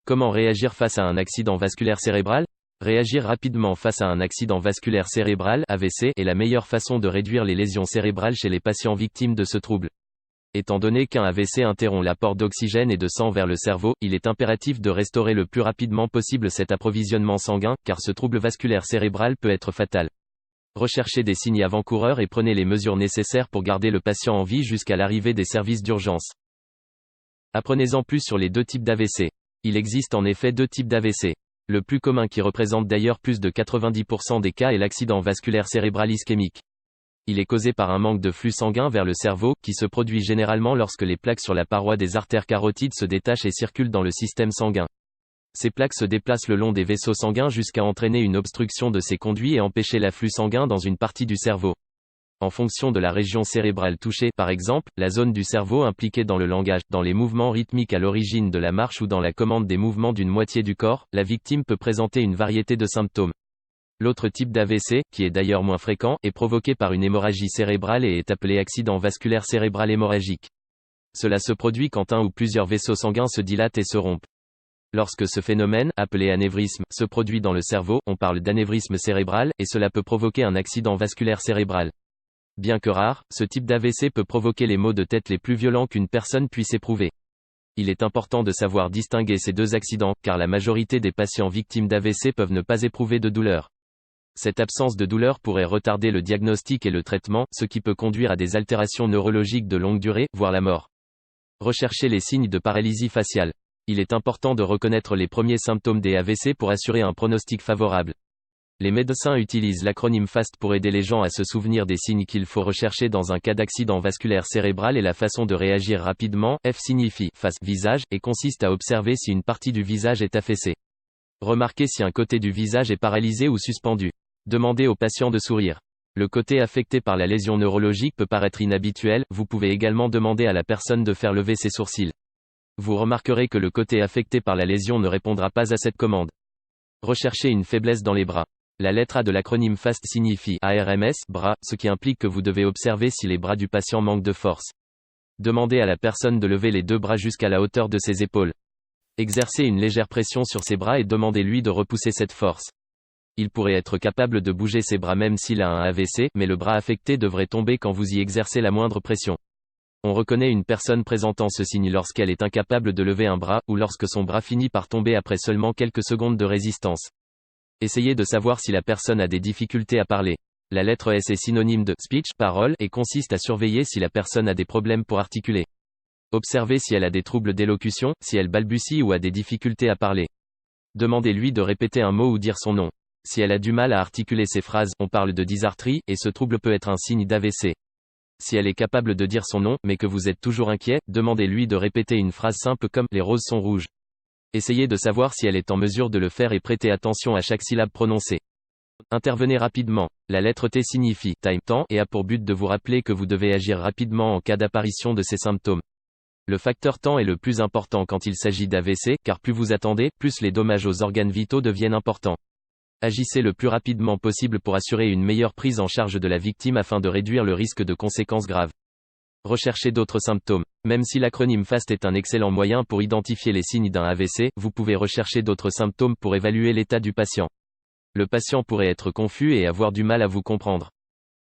Comment réagir face à un accident vasculaire cérébral? Réagir rapidement face à un accident vasculaire cérébral (AVC) est la meilleure façon de réduire les lésions cérébrales chez les patients victimes de ce trouble. Étant donné qu'un AVC interrompt l'apport d'oxygène et de sang vers le cerveau, il est impératif de restaurer le plus rapidement possible cet approvisionnement sanguin, car ce trouble vasculaire cérébral peut être fatal. Recherchez des signes avant-coureurs et prenez les mesures nécessaires pour garder le patient en vie jusqu'à l'arrivée des services d'urgence. Apprenez-en plus sur les deux types d'AVC. Il existe en effet deux types d'AVC. Le plus commun, qui représente d'ailleurs plus de 90% des cas, est l'accident vasculaire cérébral ischémique. Il est causé par un manque de flux sanguin vers le cerveau, qui se produit généralement lorsque les plaques sur la paroi des artères carotides se détachent et circulent dans le système sanguin. Ces plaques se déplacent le long des vaisseaux sanguins jusqu'à entraîner une obstruction de ces conduits et empêcher l'afflux sanguin dans une partie du cerveau. En fonction de la région cérébrale touchée, par exemple, la zone du cerveau impliquée dans le langage, dans les mouvements rythmiques à l'origine de la marche ou dans la commande des mouvements d'une moitié du corps, la victime peut présenter une variété de symptômes. L'autre type d'AVC, qui est d'ailleurs moins fréquent, est provoqué par une hémorragie cérébrale et est appelé accident vasculaire cérébral hémorragique. Cela se produit quand un ou plusieurs vaisseaux sanguins se dilatent et se rompent. Lorsque ce phénomène, appelé anévrisme, se produit dans le cerveau, on parle d'anévrisme cérébral, et cela peut provoquer un accident vasculaire cérébral. Bien que rare, ce type d'AVC peut provoquer les maux de tête les plus violents qu'une personne puisse éprouver. Il est important de savoir distinguer ces deux accidents, car la majorité des patients victimes d'AVC peuvent ne pas éprouver de douleur. Cette absence de douleur pourrait retarder le diagnostic et le traitement, ce qui peut conduire à des altérations neurologiques de longue durée, voire la mort. Recherchez les signes de paralysie faciale. Il est important de reconnaître les premiers symptômes des AVC pour assurer un pronostic favorable. Les médecins utilisent l'acronyme FAST pour aider les gens à se souvenir des signes qu'il faut rechercher dans un cas d'accident vasculaire cérébral et la façon de réagir rapidement. F signifie face, visage, et consiste à observer si une partie du visage est affaissée. Remarquez si un côté du visage est paralysé ou suspendu. Demandez au patient de sourire. Le côté affecté par la lésion neurologique peut paraître inhabituel, vous pouvez également demander à la personne de faire lever ses sourcils. Vous remarquerez que le côté affecté par la lésion ne répondra pas à cette commande. Recherchez une faiblesse dans les bras. La lettre A de l'acronyme FAST signifie ARMS, bras, ce qui implique que vous devez observer si les bras du patient manquent de force. Demandez à la personne de lever les deux bras jusqu'à la hauteur de ses épaules. Exercez une légère pression sur ses bras et demandez-lui de repousser cette force. Il pourrait être capable de bouger ses bras même s'il a un AVC, mais le bras affecté devrait tomber quand vous y exercez la moindre pression. On reconnaît une personne présentant ce signe lorsqu'elle est incapable de lever un bras, ou lorsque son bras finit par tomber après seulement quelques secondes de résistance. Essayez de savoir si la personne a des difficultés à parler. La lettre S est synonyme de speech, parole, et consiste à surveiller si la personne a des problèmes pour articuler. Observez si elle a des troubles d'élocution, si elle balbutie ou a des difficultés à parler. Demandez-lui de répéter un mot ou dire son nom. Si elle a du mal à articuler ses phrases, on parle de dysarthrie, et ce trouble peut être un signe d'AVC. Si elle est capable de dire son nom, mais que vous êtes toujours inquiet, demandez-lui de répéter une phrase simple comme « les roses sont rouges ». Essayez de savoir si elle est en mesure de le faire et prêtez attention à chaque syllabe prononcée. Intervenez rapidement. La lettre T signifie time, temps, et a pour but de vous rappeler que vous devez agir rapidement en cas d'apparition de ces symptômes. Le facteur temps est le plus important quand il s'agit d'AVC, car plus vous attendez, plus les dommages aux organes vitaux deviennent importants. Agissez le plus rapidement possible pour assurer une meilleure prise en charge de la victime afin de réduire le risque de conséquences graves. Recherchez d'autres symptômes. Même si l'acronyme FAST est un excellent moyen pour identifier les signes d'un AVC, vous pouvez rechercher d'autres symptômes pour évaluer l'état du patient. Le patient pourrait être confus et avoir du mal à vous comprendre.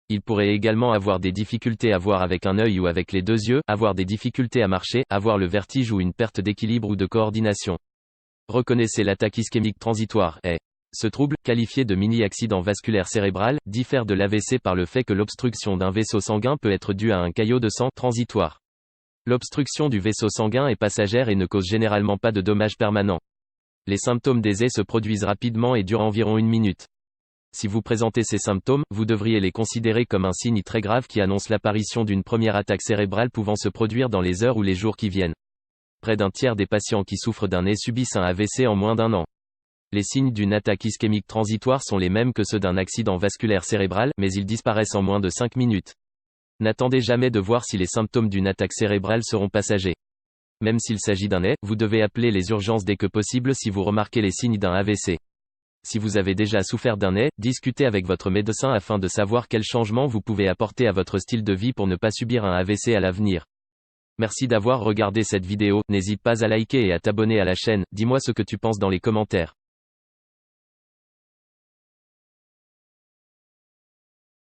Il pourrait également avoir des difficultés à voir avec un œil ou avec les deux yeux, avoir des difficultés à marcher, avoir le vertige ou une perte d'équilibre ou de coordination. Reconnaissez l'attaque ischémique transitoire, (AIT). Ce trouble, qualifié de mini-accident vasculaire cérébral, diffère de l'AVC par le fait que l'obstruction d'un vaisseau sanguin peut être due à un caillot de sang transitoire. L'obstruction du vaisseau sanguin est passagère et ne cause généralement pas de dommages permanents. Les symptômes des AIT se produisent rapidement et durent environ 1 minute. Si vous présentez ces symptômes, vous devriez les considérer comme un signe très grave qui annonce l'apparition d'une première attaque cérébrale pouvant se produire dans les heures ou les jours qui viennent. Près d'un tiers des patients qui souffrent d'un AIT subissent un AVC en moins d'1 an. Les signes d'une attaque ischémique transitoire sont les mêmes que ceux d'un accident vasculaire cérébral, mais ils disparaissent en moins de 5 minutes. N'attendez jamais de voir si les symptômes d'une attaque cérébrale seront passagers. Même s'il s'agit d'un AIT, vous devez appeler les urgences dès que possible si vous remarquez les signes d'un AVC. Si vous avez déjà souffert d'un AIT, discutez avec votre médecin afin de savoir quels changements vous pouvez apporter à votre style de vie pour ne pas subir un AVC à l'avenir. Merci d'avoir regardé cette vidéo, n'hésite pas à liker et à t'abonner à la chaîne, dis-moi ce que tu penses dans les commentaires.